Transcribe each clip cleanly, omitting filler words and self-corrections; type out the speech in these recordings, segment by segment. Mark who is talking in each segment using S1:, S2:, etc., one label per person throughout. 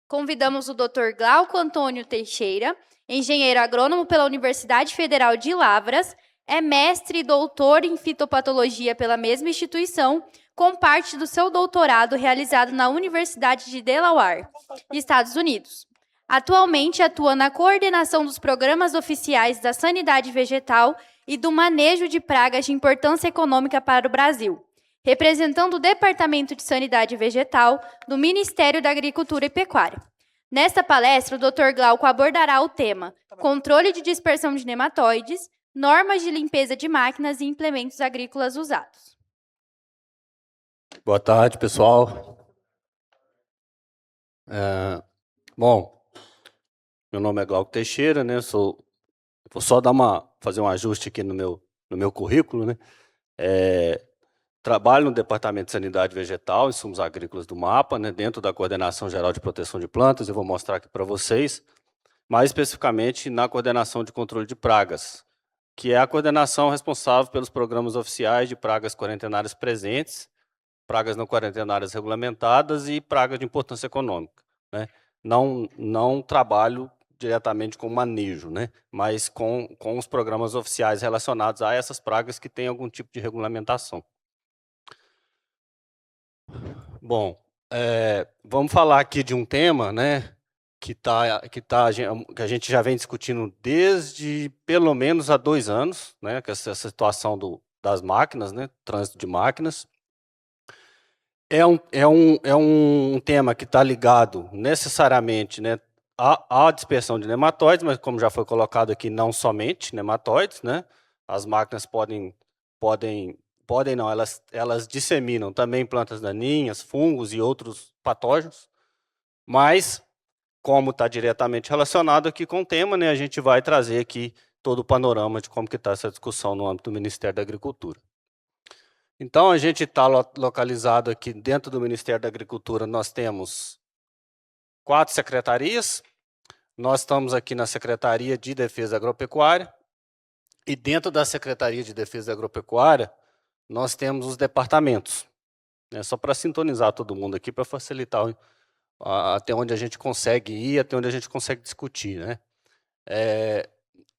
S1: Convidamos o Dr. Glauco Antônio Teixeira, engenheiro agrônomo pela Universidade Federal de Lavras, é mestre e doutor em fitopatologia pela mesma instituição, com parte do seu doutorado realizado na Universidade de Delaware, Estados Unidos. Atualmente atua na coordenação dos programas oficiais da sanidade vegetal e do manejo de pragas de importância econômica para o Brasil, representando o Departamento de Sanidade Vegetal do Ministério da Agricultura e Pecuária. Nesta palestra, o Dr. Glauco abordará o tema controle de dispersão de nematóides, normas de limpeza de máquinas e implementos agrícolas usados.
S2: Boa tarde, pessoal. Bom, meu nome é Glauco Teixeira, né? Vou só fazer um ajuste aqui no meu currículo, né? Trabalho no Departamento de Sanidade Vegetal, Insumos Agrícolas do MAPA, né? Dentro da Coordenação Geral de Proteção de Plantas. Eu vou mostrar aqui para vocês, mais especificamente na Coordenação de Controle de Pragas, que é a coordenação responsável pelos programas oficiais de pragas quarentenárias presentes, pragas não quarentenárias regulamentadas e pragas de importância econômica, né? Não trabalho diretamente com manejo, né? Mas com os programas oficiais relacionados a essas pragas que têm algum tipo de regulamentação. Bom, vamos falar aqui de um tema, né, que a gente já vem discutindo desde pelo menos há 2 anos, né, que essa situação das máquinas, né, trânsito de máquinas. É um tema que está ligado necessariamente, né, à dispersão de nematóides, mas como já foi colocado aqui, não somente nematóides, né? As máquinas não, elas disseminam também plantas daninhas, fungos e outros patógenos, mas como está diretamente relacionado aqui com o tema, né, a gente vai trazer aqui todo o panorama de como que está essa discussão no âmbito do Ministério da Agricultura. Então, a gente está localizado aqui dentro do Ministério da Agricultura, nós temos 4 secretarias, nós estamos aqui na Secretaria de Defesa Agropecuária, e dentro da Secretaria de Defesa Agropecuária, nós temos os departamentos, né, só para sintonizar todo mundo aqui, para facilitar até onde a gente consegue ir, até onde a gente consegue discutir, né?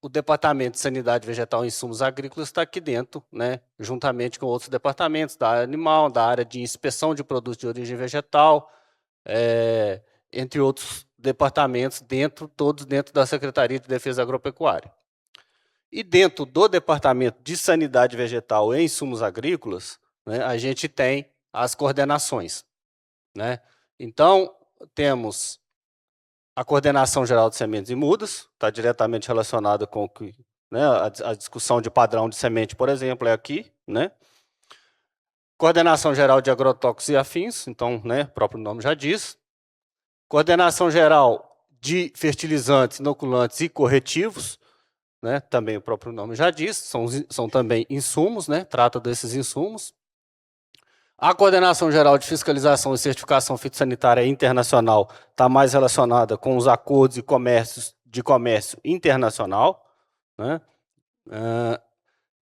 S2: O Departamento de Sanidade Vegetal e Insumos Agrícolas está aqui dentro, né, juntamente com outros departamentos da área animal, da área de inspeção de produtos de origem vegetal, entre outros departamentos, todos dentro da Secretaria de Defesa Agropecuária. E dentro do Departamento de Sanidade Vegetal e Insumos Agrícolas, né, a gente tem as coordenações, né? Então, temos a Coordenação Geral de Sementes e Mudas, está diretamente relacionada com né, a discussão de padrão de semente, por exemplo, é aqui, né? Coordenação Geral de Agrotóxicos e Afins, então, né, o próprio nome já diz. Coordenação Geral de Fertilizantes, Inoculantes e Corretivos, né, também o próprio nome já diz, são também insumos, né, trata desses insumos. A Coordenação Geral de Fiscalização e Certificação Fitossanitária Internacional está mais relacionada com os acordos e de comércio internacional, né?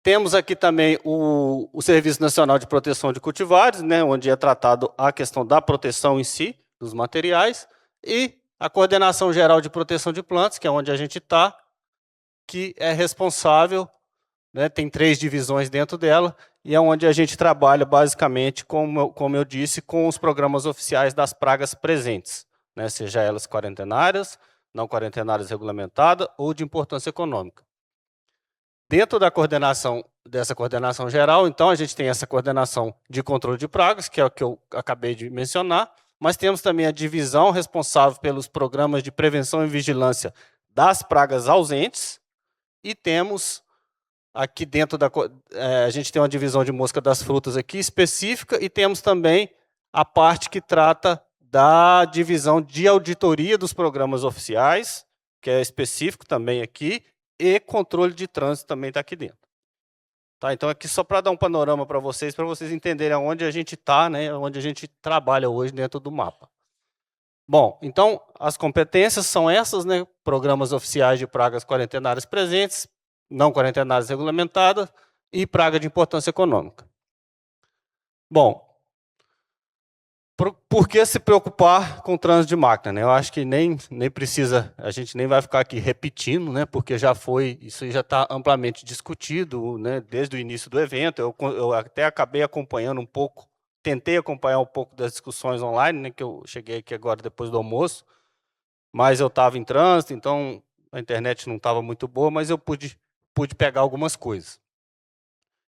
S2: Temos aqui também o Serviço Nacional de Proteção de Cultivares, né, onde é tratado a questão da proteção em si, dos materiais, e a Coordenação Geral de Proteção de Plantas, que é onde a gente está, que é responsável, né, tem 3 divisões dentro dela, e é onde a gente trabalha, basicamente, como eu disse, com os programas oficiais das pragas presentes, né, seja elas quarentenárias, não quarentenárias regulamentadas ou de importância econômica. Dentro dessa coordenação geral, então, a gente tem essa coordenação de controle de pragas, que é o que eu acabei de mencionar, mas temos também a divisão responsável pelos programas de prevenção e vigilância das pragas ausentes, e temos aqui dentro a gente tem uma divisão de mosca das frutas aqui específica, e temos também a parte que trata da divisão de auditoria dos programas oficiais, que é específico também aqui, e controle de trânsito também está aqui dentro. Tá, então, aqui só para dar um panorama para vocês entenderem onde a gente está, né, onde a gente trabalha hoje dentro do mapa. Bom, então, as competências são essas, né, programas oficiais de pragas quarentenárias presentes, não quarentenárias regulamentadas e praga de importância econômica. Bom, Por que se preocupar com o trânsito de máquina, né? Eu acho que nem precisa, a gente nem vai ficar aqui repetindo, né? Porque isso já está amplamente discutido, né? Desde o início do evento. Eu até acabei acompanhando um pouco, tentei acompanhar um pouco das discussões online, né? Que eu cheguei aqui agora depois do almoço, mas eu estava em trânsito, então a internet não estava muito boa, mas eu pude pegar algumas coisas.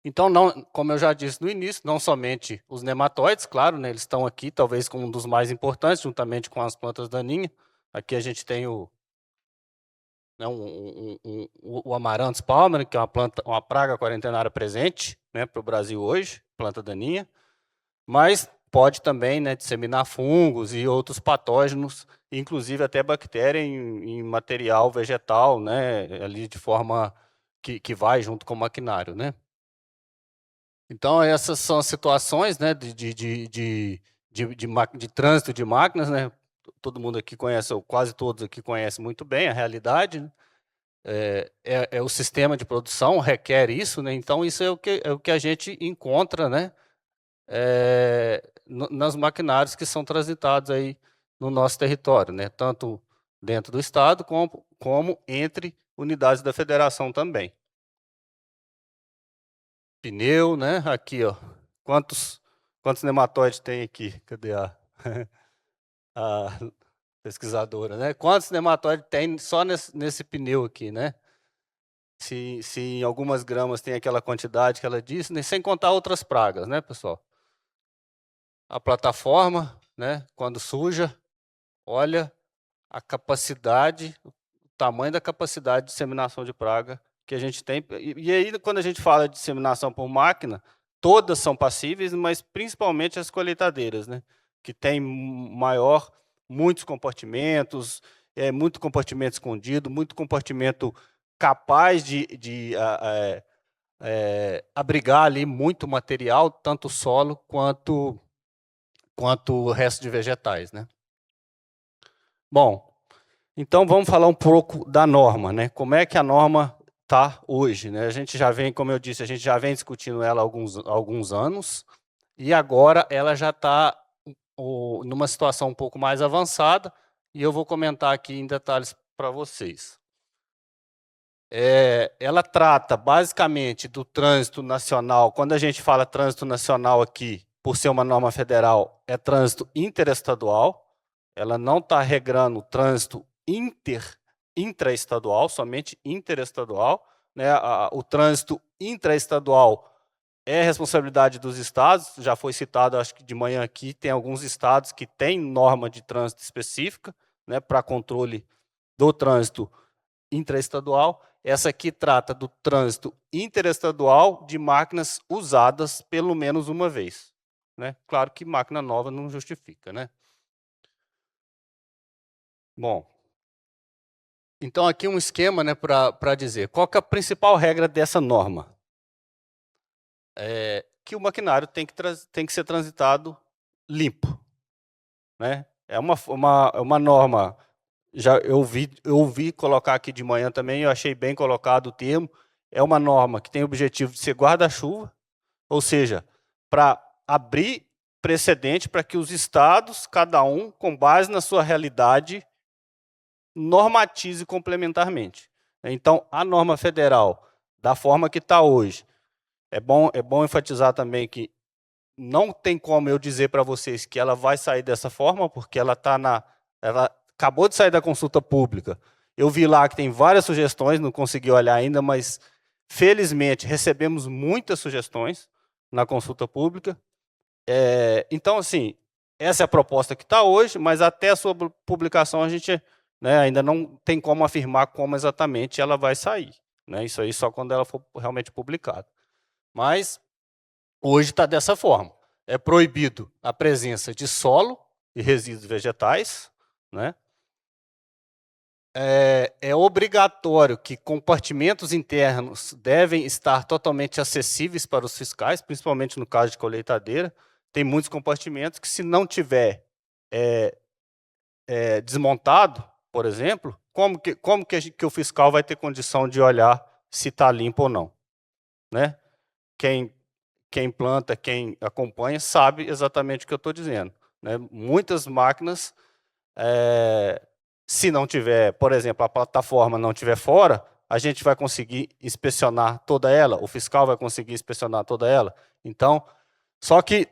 S2: Então, como eu já disse no início, não somente os nematóides, claro, né, eles estão aqui, talvez como um dos mais importantes, juntamente com as plantas daninhas. Aqui a gente tem o Amaranthus palmer, que é uma praga quarentenária presente, né, para o Brasil hoje, planta daninha, mas pode também, né, disseminar fungos e outros patógenos, inclusive até bactéria em material vegetal, né, ali de forma que vai junto com o maquinário, né. Então, essas são as situações, né, de trânsito de máquinas, né? Todo mundo aqui conhece, ou quase todos aqui conhecem muito bem a realidade, né? O sistema de produção requer isso, né? Então, isso é o que a gente encontra, né, nas maquinários que são transitados aí no nosso território, né? Tanto dentro do estado como entre unidades da federação também. Pneu, né? Aqui, ó. Quantos nematóides tem aqui? Cadê a pesquisadora, né? Quantos nematóides tem só nesse pneu aqui, né? Se em algumas gramas tem aquela quantidade que ela disse, né? Sem contar outras pragas, né, pessoal? A plataforma, né? Quando suja, olha a capacidade, o tamanho da capacidade de disseminação de praga que a gente tem. E aí, quando a gente fala de disseminação por máquina, todas são passíveis, mas principalmente as colheitadeiras, né? Que tem muitos compartimentos, muito compartimento escondido, muito compartimento capaz de abrigar ali muito material, tanto solo quanto o resto de vegetais, né? Bom, então vamos falar um pouco da norma, né? Como é que a norma está hoje, né? A gente já vem, como eu disse, a gente já vem discutindo ela há alguns anos, e agora ela já está numa situação um pouco mais avançada, e eu vou comentar aqui em detalhes para vocês. Ela trata basicamente do trânsito nacional. Quando a gente fala trânsito nacional aqui, por ser uma norma federal, é trânsito interestadual. Ela não está regrando o trânsito intraestadual, somente interestadual, né? O trânsito intraestadual é responsabilidade dos estados, já foi citado, acho que de manhã aqui, tem alguns estados que têm norma de trânsito específica, né, para controle do trânsito intraestadual. Essa aqui trata do trânsito interestadual de máquinas usadas pelo menos uma vez, né? Claro que máquina nova não justifica, né? Bom, então aqui um esquema, né, para dizer qual que é a principal regra dessa norma. Que o maquinário tem que ser transitado limpo, né? É uma norma, eu ouvi colocar aqui de manhã também, eu achei bem colocado o termo, é uma norma que tem o objetivo de ser guarda-chuva, ou seja, para abrir precedente para que os estados, cada um, com base na sua realidade, normatize complementarmente. Então, a norma federal, da forma que está hoje, é bom enfatizar também que não tem como eu dizer para vocês que ela vai sair dessa forma, porque ela acabou de sair da consulta pública. Eu vi lá que tem várias sugestões, não consegui olhar ainda, mas felizmente recebemos muitas sugestões na consulta pública. Então, assim, essa é a proposta que está hoje, mas até a sua publicação a gente, né, ainda não tem como afirmar como exatamente ela vai sair, né? Isso aí só quando ela for realmente publicada. Mas hoje está dessa forma. É proibido a presença de solo e resíduos vegetais, né? É obrigatório que compartimentos internos devem estar totalmente acessíveis para os fiscais, principalmente no caso de colheitadeira. Tem muitos compartimentos que, se não tiver desmontado, por exemplo, como que o fiscal vai ter condição de olhar se está limpo ou não, né? Quem planta, quem acompanha, sabe exatamente o que eu estou dizendo. né? Muitas máquinas, se não tiver, por exemplo, a plataforma não tiver fora, a gente vai conseguir inspecionar toda ela, o fiscal vai conseguir inspecionar toda ela. Então, só que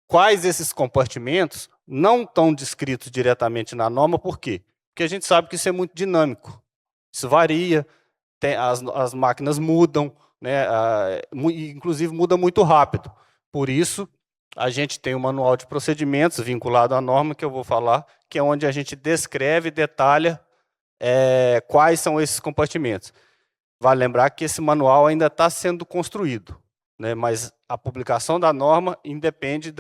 S2: quais esses compartimentos não estão descritos diretamente na norma, por quê? Porque a gente sabe que isso é muito dinâmico. Isso varia, as máquinas mudam, né? Inclusive muda muito rápido. Por isso, a gente tem um manual de procedimentos vinculado à norma, que eu vou falar, que é onde a gente descreve e detalha quais são esses compartimentos. Vale lembrar que esse manual ainda está sendo construído, né? Mas a publicação da norma independe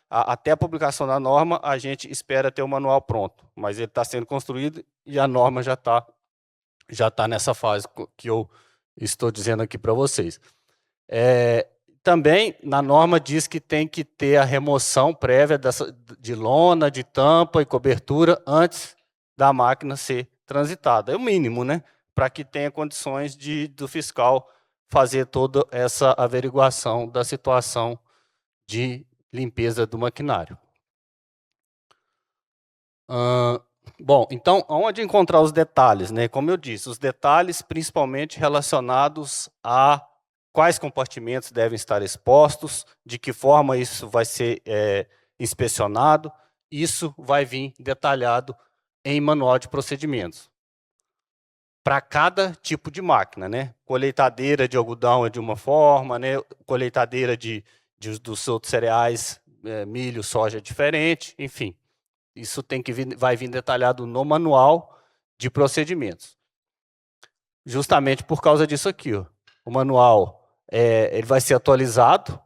S2: até a publicação da norma, a gente espera ter o manual pronto, mas ele está sendo construído e a norma já está nessa fase que eu estou dizendo aqui para vocês. Também, na norma, diz que tem que ter a remoção prévia de lona, de tampa e cobertura antes da máquina ser transitada. É o mínimo, né? Para que tenha condições do fiscal fazer toda essa averiguação da situação de limpeza do maquinário. Bom, então, onde encontrar os detalhes, né? Como eu disse, os detalhes principalmente relacionados a quais compartimentos devem estar expostos, de que forma isso vai ser inspecionado, isso vai vir detalhado em manual de procedimentos. Para cada tipo de máquina, né? Colheitadeira de algodão é de uma forma, né? Colheitadeira dos outros cereais, milho, soja é diferente, enfim. Isso vai vir detalhado no manual de procedimentos. Justamente por causa disso aqui, ó. O manual ele vai ser atualizado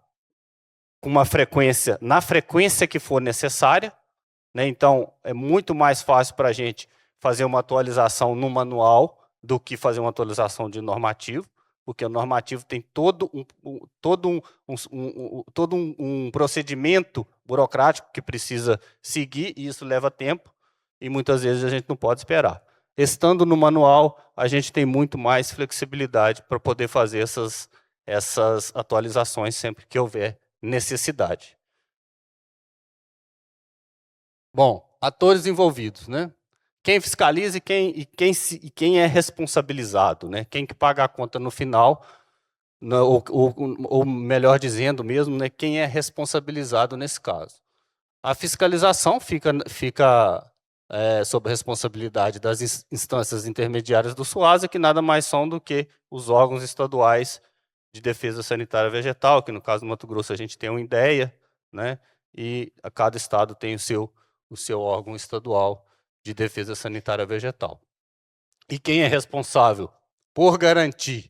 S2: com na frequência que for necessária, né? Então, é muito mais fácil para a gente fazer uma atualização no manual do que fazer uma atualização de normativo, porque o normativo tem todo um procedimento burocrático que precisa seguir, e isso leva tempo, e muitas vezes a gente não pode esperar. Estando no manual, a gente tem muito mais flexibilidade para poder fazer essas atualizações sempre que houver necessidade. Bom, atores envolvidos, né? Quem fiscaliza e quem é responsabilizado, né? Quem que paga a conta no final, ou melhor dizendo mesmo, né? Quem é responsabilizado nesse caso. A fiscalização fica sob a responsabilidade das instâncias intermediárias do SUASA, que nada mais são do que os órgãos estaduais de defesa sanitária vegetal, que no caso do Mato Grosso a gente tem o INDEA, né? E cada estado tem o seu órgão estadual de defesa sanitária vegetal. E quem é responsável por garantir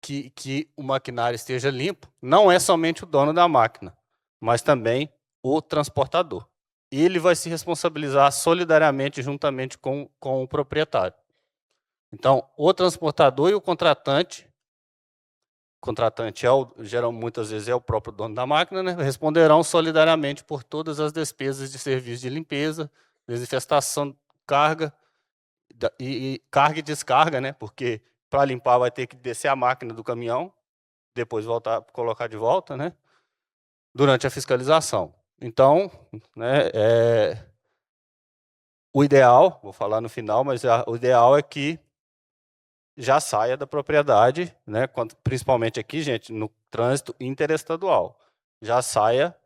S2: que o maquinário esteja limpo não é somente o dono da máquina, mas também o transportador. Ele vai se responsabilizar solidariamente juntamente com o proprietário. Então, o transportador e o contratante muitas vezes é o próprio dono da máquina, né? Responderão solidariamente por todas as despesas de serviço de limpeza, desinfestação, carga carga e descarga, né? Porque para limpar vai ter que descer a máquina do caminhão, depois voltar, colocar de volta, né? Durante a fiscalização. Então, né, o ideal, vou falar no final, mas o ideal é que já saia da propriedade, né, principalmente aqui, gente, no trânsito interestadual, já saia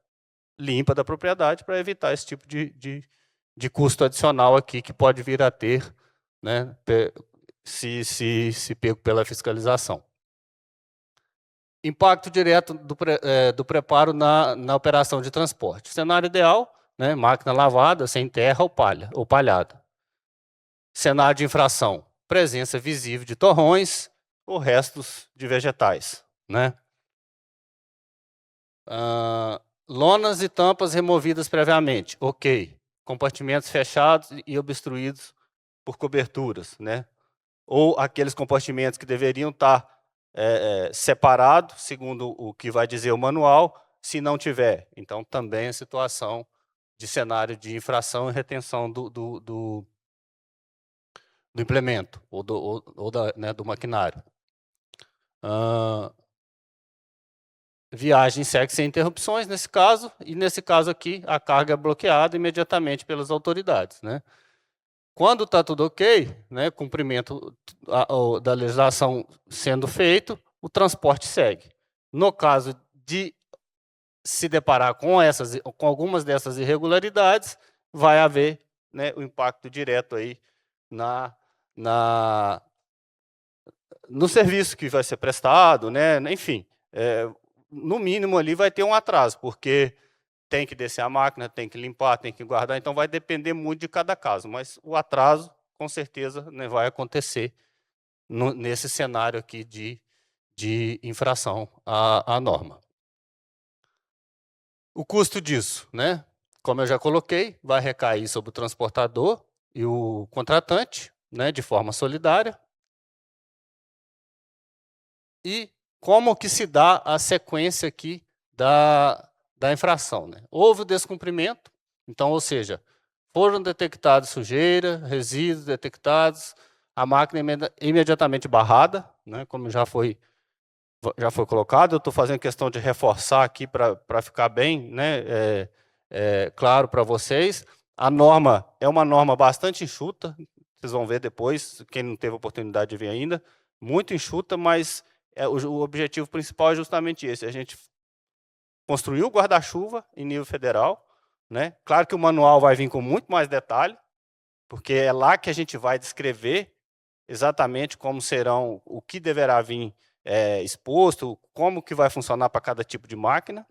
S2: limpa da propriedade para evitar esse tipo de custo adicional aqui que pode vir a ter, né, se pego pela fiscalização. Impacto direto do preparo na operação de transporte. Cenário ideal, né, máquina lavada, sem terra ou palhada. Cenário de infração, presença visível de torrões ou restos de vegetais, né? Lonas e tampas removidas previamente, ok. Compartimentos fechados e obstruídos por coberturas, né? Ou aqueles compartimentos que deveriam estar separados, segundo o que vai dizer o manual, se não tiver. Então, também a situação de cenário de infração e retenção do implemento ou do maquinário. viagem segue sem interrupções, nesse caso, e nesse caso aqui, a carga é bloqueada imediatamente pelas autoridades, né? Quando está tudo ok, né, cumprimento da legislação sendo feito, o transporte segue. No caso de se deparar com algumas dessas irregularidades, vai haver, né, o impacto direto aí no serviço que vai ser prestado, né, enfim, no mínimo ali vai ter um atraso, porque tem que descer a máquina, tem que limpar, tem que guardar, então vai depender muito de cada caso, mas o atraso, com certeza, né, vai acontecer nesse cenário aqui de infração à norma. O custo disso, né, como eu já coloquei, vai recair sobre o transportador e o contratante, né, de forma solidária. E como que se dá a sequência aqui da infração, né? Houve o descumprimento, então, ou seja, foram detectados sujeira, resíduos detectados, a máquina imediatamente barrada, né, como já foi colocado. Eu estou fazendo questão de reforçar aqui para ficar bem, né, claro para vocês. A norma é uma norma bastante enxuta, vocês vão ver depois, quem não teve oportunidade de ver ainda, muito enxuta, mas o objetivo principal é justamente esse, a gente construiu o guarda-chuva em nível federal, né? Claro que o manual vai vir com muito mais detalhe, porque é lá que a gente vai descrever exatamente como serão, o que deverá vir exposto, como que vai funcionar para cada tipo de máquina,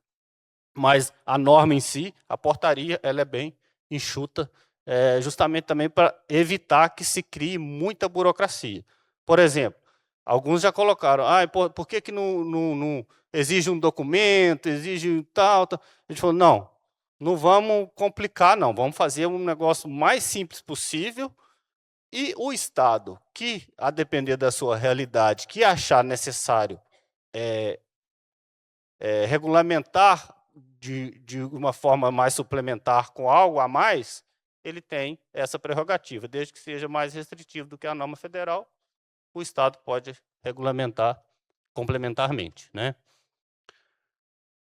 S2: mas a norma em si, a portaria, ela é bem enxuta, justamente também para evitar que se crie muita burocracia. Por exemplo, alguns já colocaram, por que não exige um documento, exige tal, tal? A gente falou, não vamos complicar, não, vamos fazer um negócio mais simples possível, e o Estado, que, a depender da sua realidade, que achar necessário regulamentar de uma forma mais suplementar com algo a mais, ele tem essa prerrogativa. Desde que seja mais restritivo do que a norma federal, o Estado pode regulamentar complementarmente, né?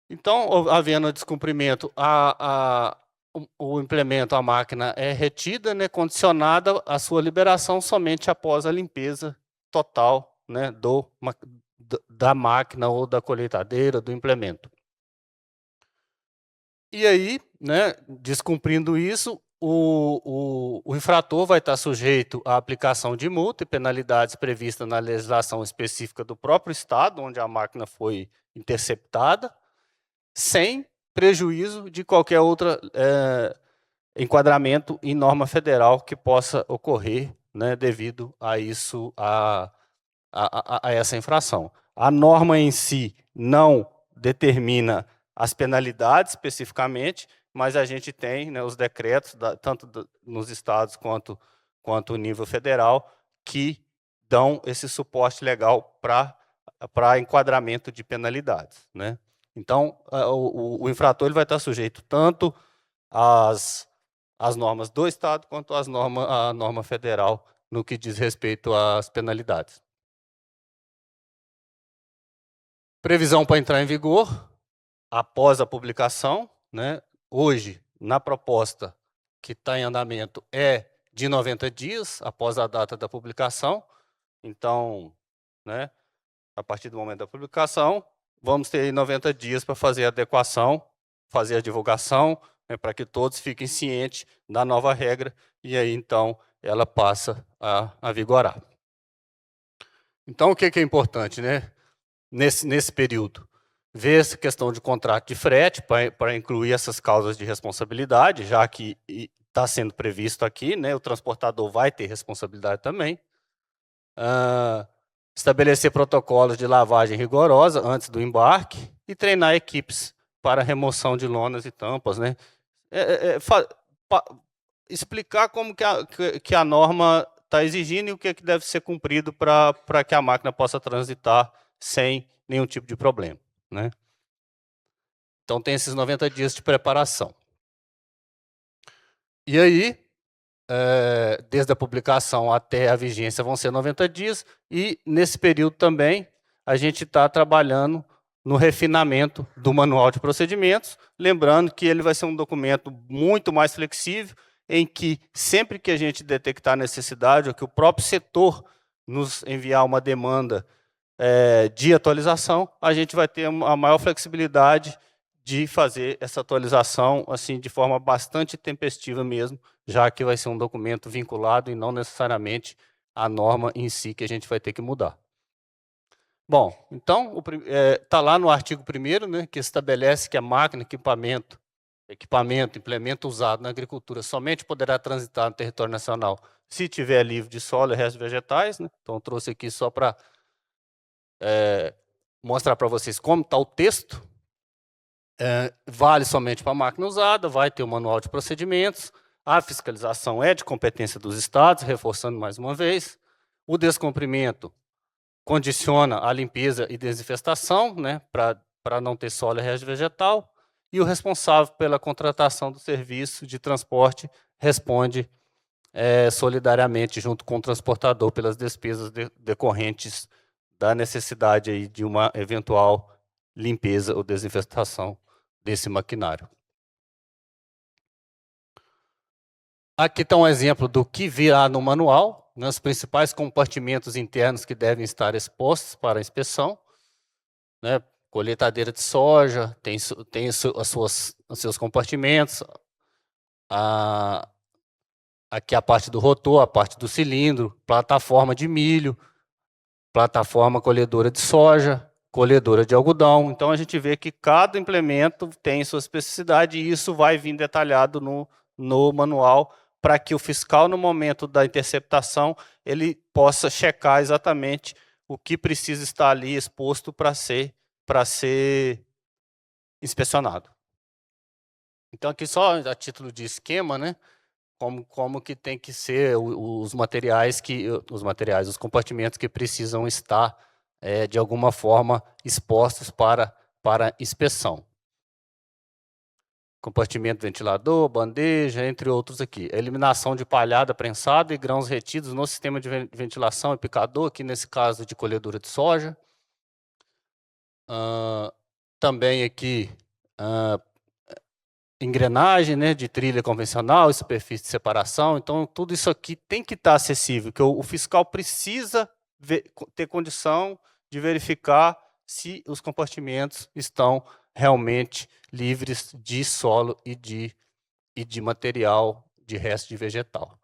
S2: Então, havendo descumprimento, o implemento, a máquina é retida, né, condicionada à sua liberação somente após a limpeza total, né, da máquina ou da colheitadeira, do implemento. E aí, né, descumprindo isso, o infrator vai estar sujeito à aplicação de multa e penalidades previstas na legislação específica do próprio estado, onde a máquina foi interceptada, sem prejuízo de qualquer outro enquadramento em norma federal que possa ocorrer, né, devido a isso, a essa infração. A norma em si não determina as penalidades especificamente, mas a gente tem, né, os decretos, tanto nos estados quanto no nível federal, que dão esse suporte legal para enquadramento de penalidades, né? Então, o infrator ele vai estar sujeito tanto às normas do estado quanto à norma federal no que diz respeito às penalidades. Previsão para entrar em vigor após a publicação, né? Hoje, na proposta que está em andamento, é de 90 dias após a data da publicação. Então, né, a partir do momento da publicação, vamos ter 90 dias para fazer a adequação, fazer a divulgação, né, para que todos fiquem cientes da nova regra, e aí, então, ela passa a vigorar. Então, o que é importante, né, nesse período? Ver essa questão de contrato de frete, para incluir essas causas de responsabilidade, já que está sendo previsto aqui, né, o transportador vai ter responsabilidade também. Estabelecer protocolos de lavagem rigorosa antes do embarque e treinar equipes para remoção de lonas e tampas, né? Explicar como que a norma está exigindo e o que deve ser cumprido para que a máquina possa transitar sem nenhum tipo de problema, né? Então, tem esses 90 dias de preparação. E aí, desde a publicação até a vigência vão ser 90 dias, e nesse período também a gente está trabalhando no refinamento do manual de procedimentos, lembrando que ele vai ser um documento muito mais flexível, em que sempre que a gente detectar necessidade, ou que o próprio setor nos enviar uma demanda de atualização, a gente vai ter a maior flexibilidade de fazer essa atualização assim de forma bastante tempestiva mesmo, já que vai ser um documento vinculado e não necessariamente a norma em si que a gente vai ter que mudar. Bom, então, está lá no artigo 1º, né, que estabelece que a máquina, equipamento, implemento usado na agricultura somente poderá transitar no território nacional se tiver livre de solo e restos vegetais, né? Então, eu trouxe aqui só para mostrar para vocês como está o texto. Vale somente para a máquina usada, vai ter o manual de procedimentos, a fiscalização é de competência dos estados, reforçando mais uma vez, o descumprimento condiciona a limpeza e desinfestação, né, para não ter solo e resto vegetal, e o responsável pela contratação do serviço de transporte responde solidariamente junto com o transportador pelas despesas decorrentes da necessidade aí de uma eventual limpeza ou desinfestação desse maquinário. Aqui está um exemplo do que virá no manual, né, os principais compartimentos internos que devem estar expostos para a inspeção, né, colheitadeira de soja, tem os seus compartimentos, aqui a parte do rotor, a parte do cilindro, plataforma de milho, plataforma colhedora de soja, colhedora de algodão. Então, a gente vê que cada implemento tem sua especificidade e isso vai vir detalhado no manual para que o fiscal, no momento da interceptação, ele possa checar exatamente o que precisa estar ali exposto para ser inspecionado. Então, aqui só a título de esquema, né? Como que tem que ser os compartimentos que precisam estar, de alguma forma, expostos para inspeção. Compartimento ventilador, bandeja, entre outros aqui. Eliminação de palhada prensada e grãos retidos no sistema de ventilação e picador, aqui nesse caso de colhedura de soja. Também aqui, engrenagem, né, de trilha convencional e superfície de separação. Então, tudo isso aqui tem que estar acessível, que o fiscal precisa ter condição de verificar se os compartimentos estão realmente livres de solo e de material de resto de vegetal.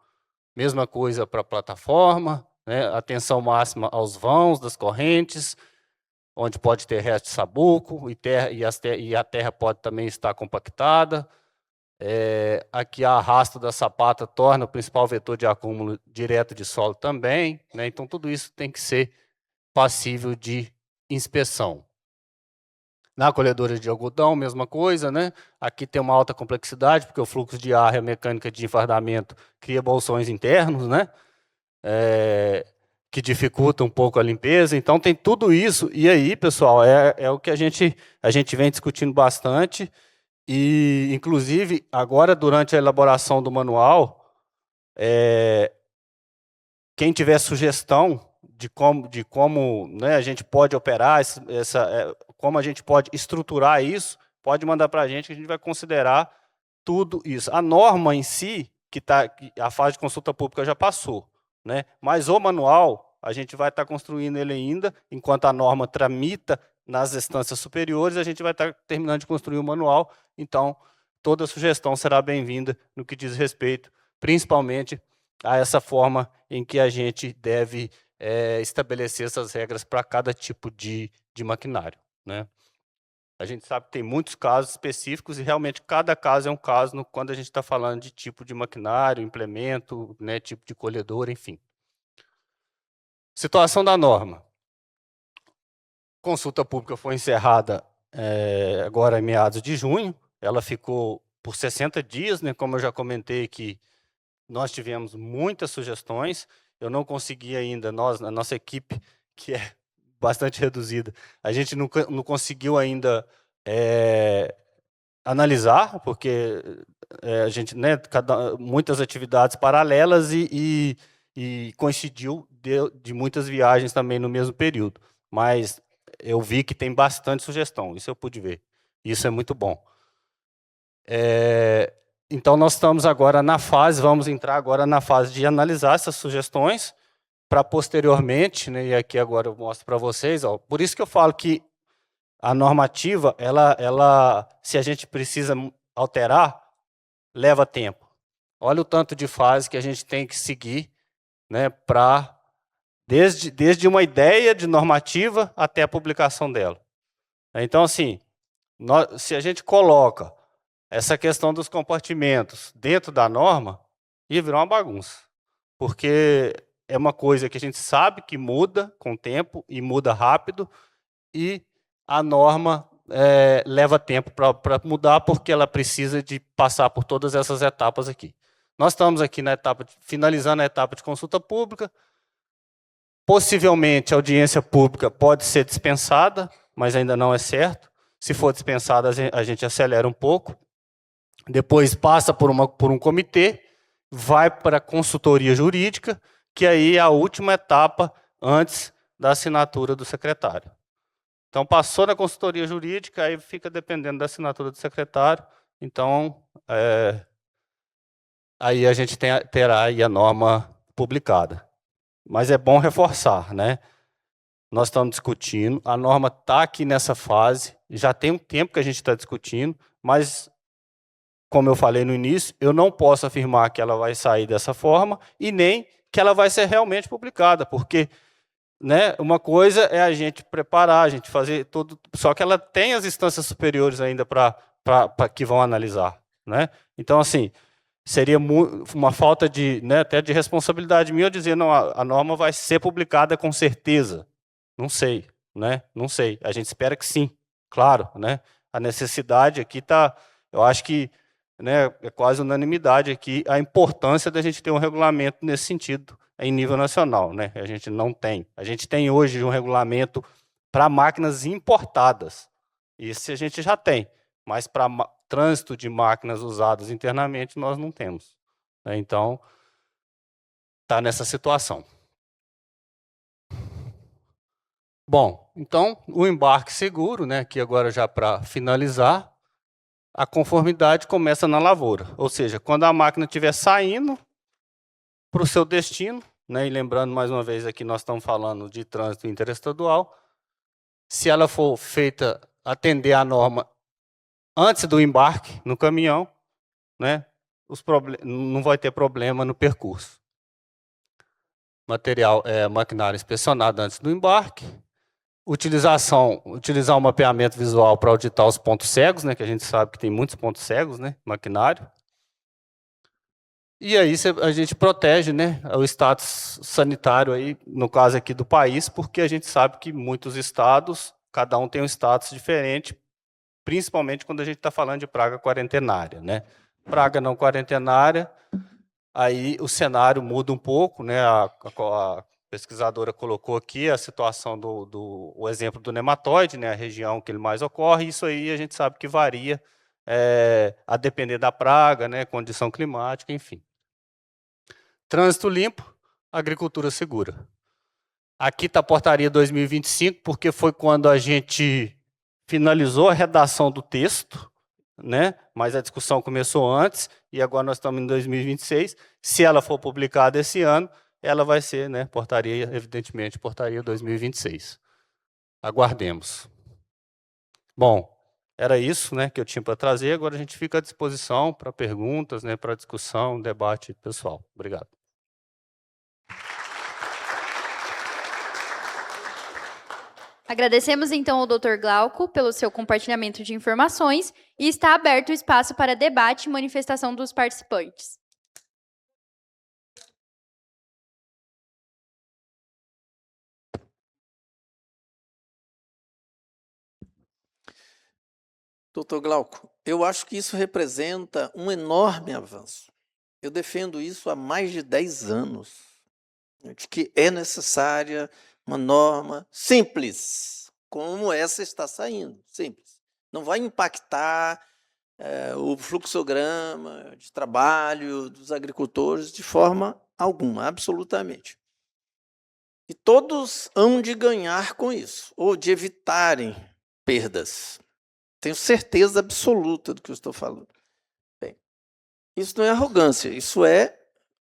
S2: Mesma coisa para a plataforma, né, atenção máxima aos vãos das correntes, onde pode ter resto de sabuco e a terra pode também estar compactada. Aqui a arrasto da sapata torna o principal vetor de acúmulo direto de solo também, né? Então, tudo isso tem que ser passível de inspeção. Na colhedora de algodão, mesma coisa, né? Aqui tem uma alta complexidade, porque o fluxo de ar e a mecânica de enfardamento cria bolsões internos, né? Que dificulta um pouco a limpeza. Então, tem tudo isso. E aí, pessoal, é o que a gente vem discutindo bastante. E, inclusive, agora, durante a elaboração do manual, quem tiver sugestão de como né, a gente pode operar, como a gente pode estruturar isso, pode mandar para a gente, que a gente vai considerar tudo isso. A norma em si, que a fase de consulta pública já passou, né? Mas o manual, a gente vai estar construindo ele ainda, enquanto a norma tramita nas instâncias superiores, a gente vai estar terminando de construir o manual. Então, toda sugestão será bem-vinda no que diz respeito, principalmente, a essa forma em que a gente deve estabelecer essas regras para cada tipo de maquinário, né? A gente sabe que tem muitos casos específicos e realmente cada caso é um caso quando a gente está falando de tipo de maquinário, implemento, né, tipo de colhedor, enfim. Situação da norma. Consulta pública foi encerrada agora em meados de junho. Ela ficou por 60 dias, né, como eu já comentei que nós tivemos muitas sugestões. Eu não consegui ainda, a nossa equipe, que é bastante reduzida, a gente não conseguiu ainda analisar, porque a gente, né, muitas atividades paralelas e coincidiu de muitas viagens também no mesmo período. Mas eu vi que tem bastante sugestão, isso eu pude ver. Isso é muito bom. Então, nós estamos agora na fase, vamos entrar agora na fase de analisar essas sugestões, para posteriormente, né, e aqui agora eu mostro para vocês, ó, por isso que eu falo que a normativa, se a gente precisa alterar, leva tempo. Olha o tanto de fase que a gente tem que seguir, né, desde uma ideia de normativa até a publicação dela. Então, assim, se a gente coloca essa questão dos compartimentos dentro da norma, ia virar uma bagunça. Porque é uma coisa que a gente sabe que muda com o tempo e muda rápido, e a norma leva tempo para mudar, porque ela precisa de passar por todas essas etapas aqui. Nós estamos aqui na etapa, finalizando a etapa de consulta pública. Possivelmente, a audiência pública pode ser dispensada, mas ainda não é certo. Se for dispensada, a gente acelera um pouco. Depois passa por um comitê, vai para a consultoria jurídica, que aí é a última etapa antes da assinatura do secretário. Então, passou na consultoria jurídica, aí fica dependendo da assinatura do secretário. Então, aí a gente terá aí a norma publicada. Mas é bom reforçar, né? Nós estamos discutindo, a norma está aqui nessa fase, já tem um tempo que a gente está discutindo, mas, como eu falei no início, eu não posso afirmar que ela vai sair dessa forma e nem que ela vai ser realmente publicada, porque, né, uma coisa é a gente preparar, a gente fazer tudo, só que ela tem as instâncias superiores ainda para que vão analisar, né? Então, assim, seria uma falta de, né, até de responsabilidade minha eu dizer, não, a norma vai ser publicada com certeza. Não sei, né? Não sei. A gente espera que sim, claro, né? A necessidade aqui está, eu acho que, né, é quase unanimidade aqui a importância da gente ter um regulamento nesse sentido em nível nacional, né? A gente não tem. A gente tem hoje um regulamento para máquinas importadas. Isso a gente já tem, mas para trânsito de máquinas usadas internamente nós não temos. Né? Então, está nessa situação. Bom, então, o embarque seguro, né, que agora já para finalizar, a conformidade começa na lavoura, ou seja, quando a máquina estiver saindo para o seu destino, né, e lembrando mais uma vez aqui, nós estamos falando de trânsito interestadual, se ela for feita, atender a norma antes do embarque no caminhão, né, não vai ter problema no percurso. Maquinário inspecionado antes do embarque, utilizar o mapeamento visual para auditar os pontos cegos, né, que a gente sabe que tem muitos pontos cegos, né, maquinário. E aí a gente protege, né, o status sanitário, aí, no caso aqui do país, porque a gente sabe que muitos estados, cada um tem um status diferente, principalmente quando a gente está falando de praga quarentenária. Né. Praga não quarentenária, aí o cenário muda um pouco, né, a pesquisadora colocou aqui a situação o exemplo do nematóide, né, a região que ele mais ocorre, isso aí a gente sabe que varia a depender da praga, né, condição climática, enfim. Trânsito limpo, agricultura segura. Aqui está a portaria 2025, porque foi quando a gente finalizou a redação do texto, né, mas a discussão começou antes, e agora nós estamos em 2026. Se ela for publicada esse ano, ela vai ser, né, portaria, evidentemente, portaria 2026. Aguardemos. Bom, era isso, né, que eu tinha para trazer. Agora a gente fica à disposição para perguntas, né, para discussão, debate pessoal. Obrigado.
S1: Agradecemos, então, ao Dr. Glauco pelo seu compartilhamento de informações e está aberto o espaço para debate e manifestação dos participantes.
S3: Doutor Glauco, eu acho que isso representa um enorme avanço. Eu defendo isso há mais de 10 anos, de que é necessária uma norma simples, como essa está saindo, simples. Não vai impactar o fluxograma de trabalho dos agricultores de forma alguma, absolutamente. E todos hão de ganhar com isso, ou de evitarem perdas. Tenho certeza absoluta do que eu estou falando. Bem, isso não é arrogância, isso é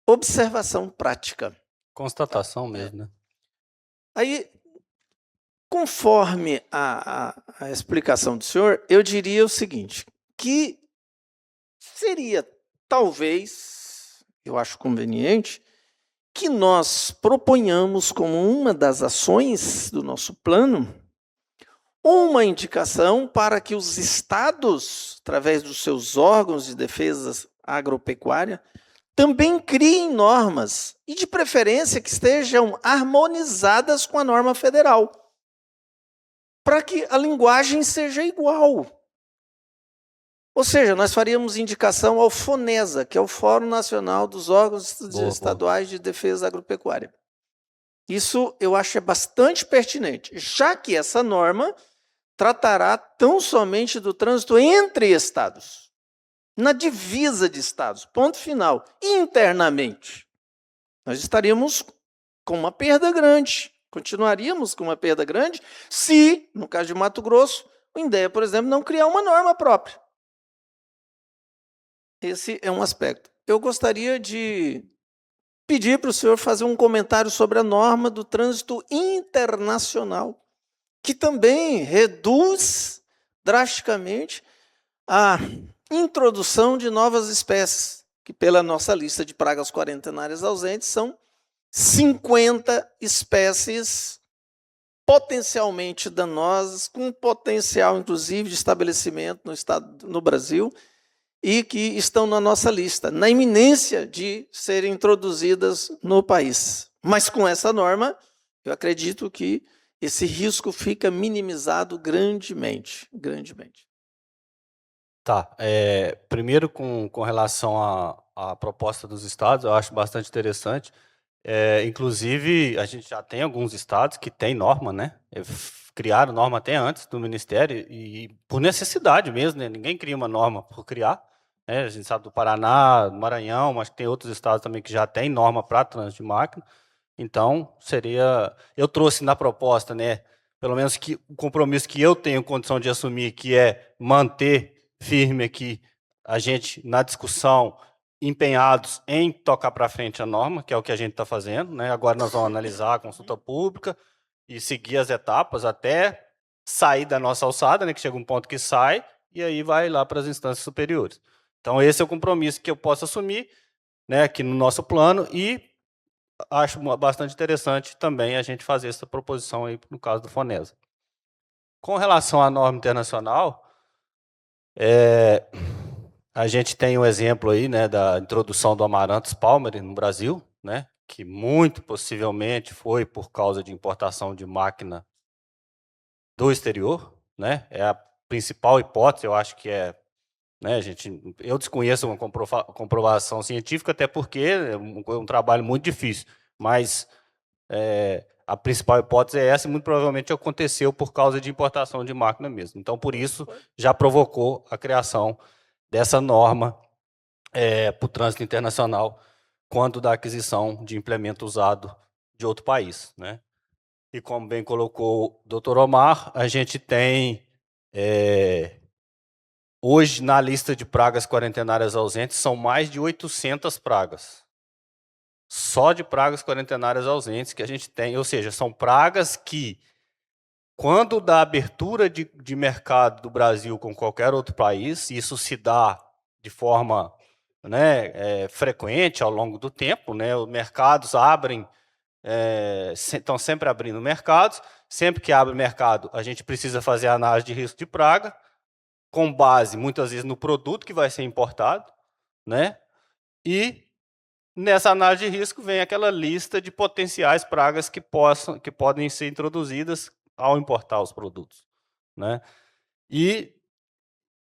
S3: observação prática.
S2: Constatação mesmo, né?
S3: Aí, conforme a explicação do senhor, eu diria o seguinte, que seria, talvez, eu acho conveniente, que nós proponhamos como uma das ações do nosso plano uma indicação para que os estados, através dos seus órgãos de defesa agropecuária, também criem normas, e de preferência que estejam harmonizadas com a norma federal, para que a linguagem seja igual. Ou seja, nós faríamos indicação ao FONESA, que é o Fórum Nacional dos Órgãos Estaduais de Defesa Agropecuária. Isso eu acho bastante pertinente, já que essa norma tratará tão somente do trânsito entre estados, na divisa de estados, ponto final. Internamente, nós estaríamos com uma perda grande, continuaríamos com uma perda grande, se, no caso de Mato Grosso, o INDEA, por exemplo, não criar uma norma própria. Esse é um aspecto. Eu gostaria de pedir para o senhor fazer um comentário sobre a norma do trânsito internacional, que também reduz drasticamente a introdução de novas espécies, que pela nossa lista de pragas quarentenárias ausentes são 50 espécies potencialmente danosas, com potencial, inclusive, de estabelecimento no Brasil, e que estão na nossa lista, na iminência de serem introduzidas no país. Mas com essa norma, eu acredito que esse risco fica minimizado grandemente.
S2: Tá. Primeiro, com relação à proposta dos estados, eu acho bastante interessante. Inclusive, a gente já tem alguns estados que têm norma, né? Criaram norma até antes do Ministério, e por necessidade mesmo, né? Ninguém cria uma norma por criar. A gente sabe do Paraná, do Maranhão, mas tem outros estados também que já têm norma para trânsito de máquina. Então, eu trouxe na proposta, né, pelo menos que o compromisso que eu tenho condição de assumir, que é manter firme aqui a gente na discussão, empenhados em tocar para frente a norma, que é o que a gente está fazendo, né? Agora nós vamos analisar a consulta pública e seguir as etapas até sair da nossa alçada, né, que chega um ponto que sai, e aí vai lá para as instâncias superiores. Então, esse é o compromisso que eu posso assumir, né, aqui no nosso plano, e acho bastante interessante também a gente fazer essa proposição aí no caso do FONESA. Com relação à norma internacional, a gente tem um exemplo aí, né, da introdução do Amaranthus palmeri no Brasil, né, que muito possivelmente foi por causa de importação de máquina do exterior, né, é a principal hipótese, eu acho que né, eu desconheço uma comprovação científica, até porque é um trabalho muito difícil, mas a principal hipótese é essa, e muito provavelmente aconteceu por causa de importação de máquina mesmo. Então, por isso, já provocou a criação dessa norma para o trânsito internacional, quando da aquisição de implemento usado de outro país, né? E como bem colocou o Dr. Omar, a gente tem hoje, na lista de pragas quarentenárias ausentes, são mais de 800 pragas. Só de pragas quarentenárias ausentes que a gente tem, ou seja, são pragas que, quando da abertura de mercado do Brasil com qualquer outro país, isso se dá de forma, né, frequente ao longo do tempo, né, os mercados abrem, estão sempre abrindo mercados, sempre que abre mercado, a gente precisa fazer análise de risco de praga, com base, muitas vezes, no produto que vai ser importado, né? E nessa análise de risco vem aquela lista de potenciais pragas que podem ser introduzidas ao importar os produtos, né? E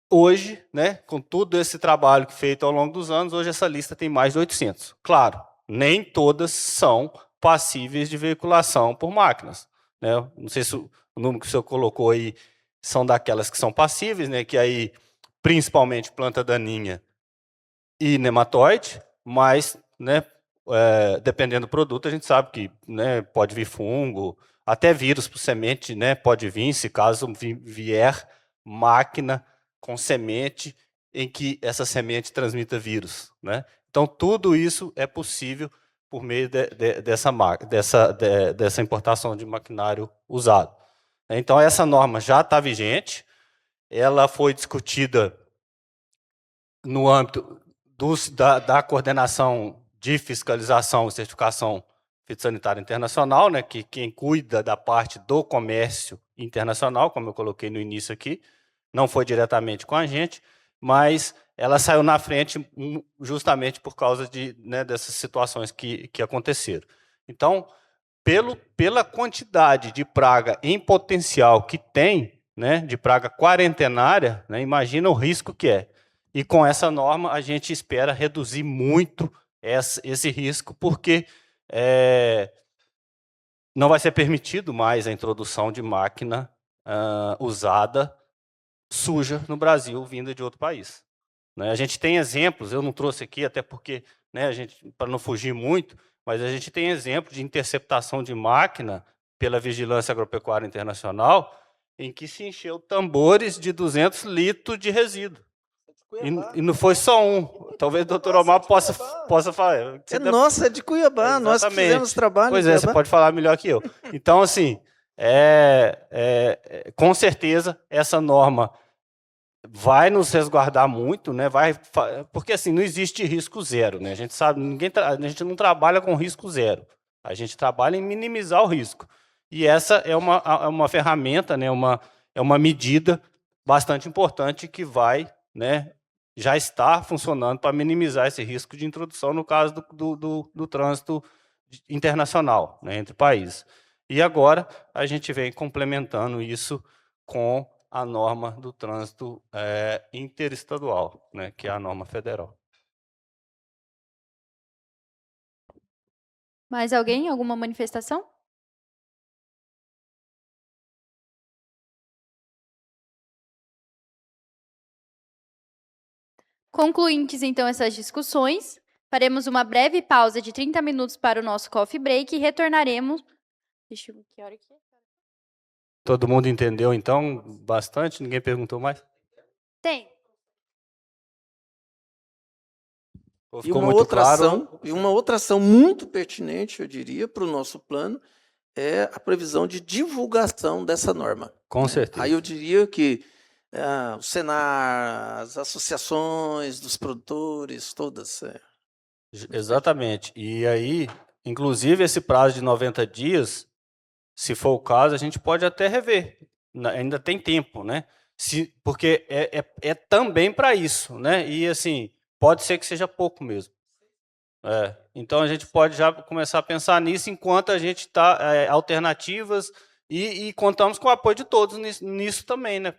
S2: hoje, né, com todo esse trabalho feito ao longo dos anos, hoje essa lista tem mais de 800. Claro, nem todas são passíveis de veiculação por máquinas, né? Não sei se o número que o senhor colocou aí são daquelas que são passíveis, né, que aí principalmente planta daninha e nematóide, mas, né, dependendo do produto, a gente sabe que, né, pode vir fungo, até vírus por semente, né, pode vir, se caso vier máquina com semente em que essa semente transmita vírus, né? Então, tudo isso é possível por meio dessa importação de maquinário usado. Então, essa norma já está vigente, ela foi discutida no âmbito da coordenação de fiscalização e certificação fitossanitária internacional, né, que quem cuida da parte do comércio internacional, como eu coloquei no início aqui, não foi diretamente com a gente, mas ela saiu na frente justamente por causa dessas situações que aconteceram. Então, pela quantidade de praga em potencial que tem, né, de praga quarentenária, né, imagina o risco que é. E com essa norma, a gente espera reduzir muito esse risco, porque não vai ser permitido mais a introdução de máquina usada suja no Brasil, vinda de outro país. Né? A gente tem exemplos, eu não trouxe aqui, até porque, né, para não fugir muito, mas a gente tem exemplos de interceptação de máquina pela Vigilância Agropecuária Internacional, em que se encheu tambores de 200 litros de resíduo. E não foi só um. Talvez o doutor Omar possa falar.
S3: Nossa, é de Cuiabá.
S2: Exatamente.
S3: Nós que fizemos trabalho.
S2: Pois é, você pode falar melhor que eu. Então, assim, com certeza, essa norma vai nos resguardar muito, né? Porque assim, não existe risco zero, né? A gente sabe, a gente não trabalha com risco zero. A gente trabalha em minimizar o risco. E essa é uma ferramenta, né? É uma medida bastante importante que vai, né, já está funcionando para minimizar esse risco de introdução no caso do trânsito internacional, né, entre países. E agora a gente vem complementando isso com a norma do trânsito interestadual, né, que é a norma federal.
S1: Mais alguém? Alguma manifestação? Concluímos, então, essas discussões. Faremos uma breve pausa de 30 minutos para o nosso coffee break e retornaremos... Deixa eu ver que hora que é.
S2: Todo mundo entendeu, então, bastante? Ninguém perguntou mais?
S1: Tem.
S3: Ficou muito claro. E uma outra ação muito pertinente, eu diria, para o nosso plano, é a previsão de divulgação dessa norma.
S2: Com certeza.
S3: Aí eu diria que o Senar, as associações dos produtores, todas.
S2: Exatamente. E aí, inclusive, esse prazo de 90 dias, se for o caso, a gente pode até rever. Ainda tem tempo, né? Porque é também para isso, né? E assim, pode ser que seja pouco mesmo. Então a gente pode já começar a pensar nisso enquanto a gente está alternativas e contamos com o apoio de todos nisso também, né?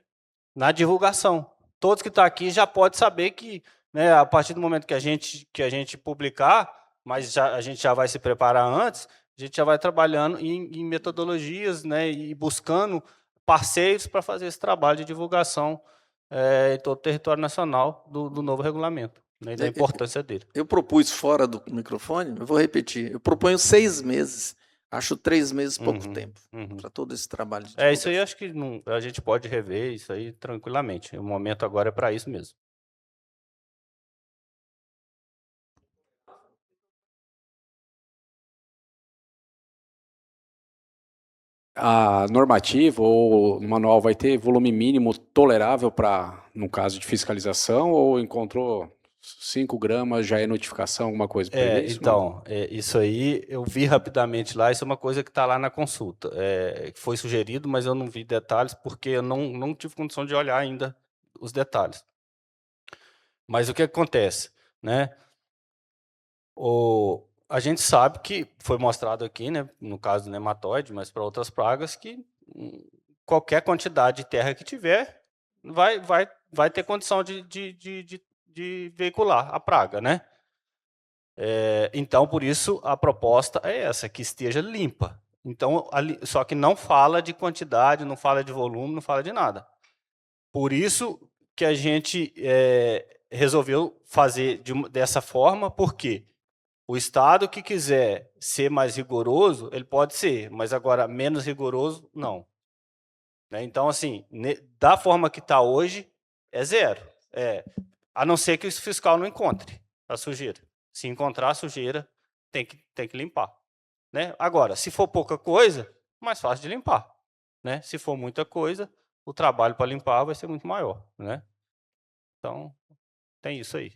S2: Na divulgação. Todos que estão aqui já podem saber que, né, a partir do momento que a gente publicar, mas a gente já vai se preparar antes, a gente já vai trabalhando em metodologias, né, e buscando parceiros para fazer esse trabalho de divulgação em todo o território nacional do novo regulamento, né, e da importância dele.
S3: Eu propus fora do microfone, eu vou repetir, eu proponho 6 meses. Acho 3 meses pouco tempo para todo esse trabalho de divulgação.
S2: Isso aí acho que a gente pode rever isso aí tranquilamente. O momento agora é para isso mesmo.
S4: A normativa ou o manual vai ter volume mínimo tolerável para, no caso de fiscalização, ou encontrou 5 gramas, já é notificação, alguma coisa?
S2: Então, isso aí eu vi rapidamente lá, isso é uma coisa que está lá na consulta. Que foi sugerido, mas eu não vi detalhes, porque eu não tive condição de olhar ainda os detalhes. Mas o que acontece? Né? A gente sabe que foi mostrado aqui, né, no caso do nematóide, mas para outras pragas, que qualquer quantidade de terra que tiver vai ter condição de veicular a praga, né? Então, por isso, a proposta é essa, que esteja limpa. Então, só que não fala de quantidade, não fala de volume, não fala de nada. Por isso que a gente resolveu fazer dessa forma, porque O Estado que quiser ser mais rigoroso, ele pode ser, mas agora menos rigoroso, não. Né? Então, assim, da forma que está hoje, é zero. A não ser que o fiscal não encontre a sujeira. Se encontrar a sujeira, tem que limpar. Né? Agora, se for pouca coisa, mais fácil de limpar. Né? Se for muita coisa, o trabalho para limpar vai ser muito maior. Né? Então, tem isso aí.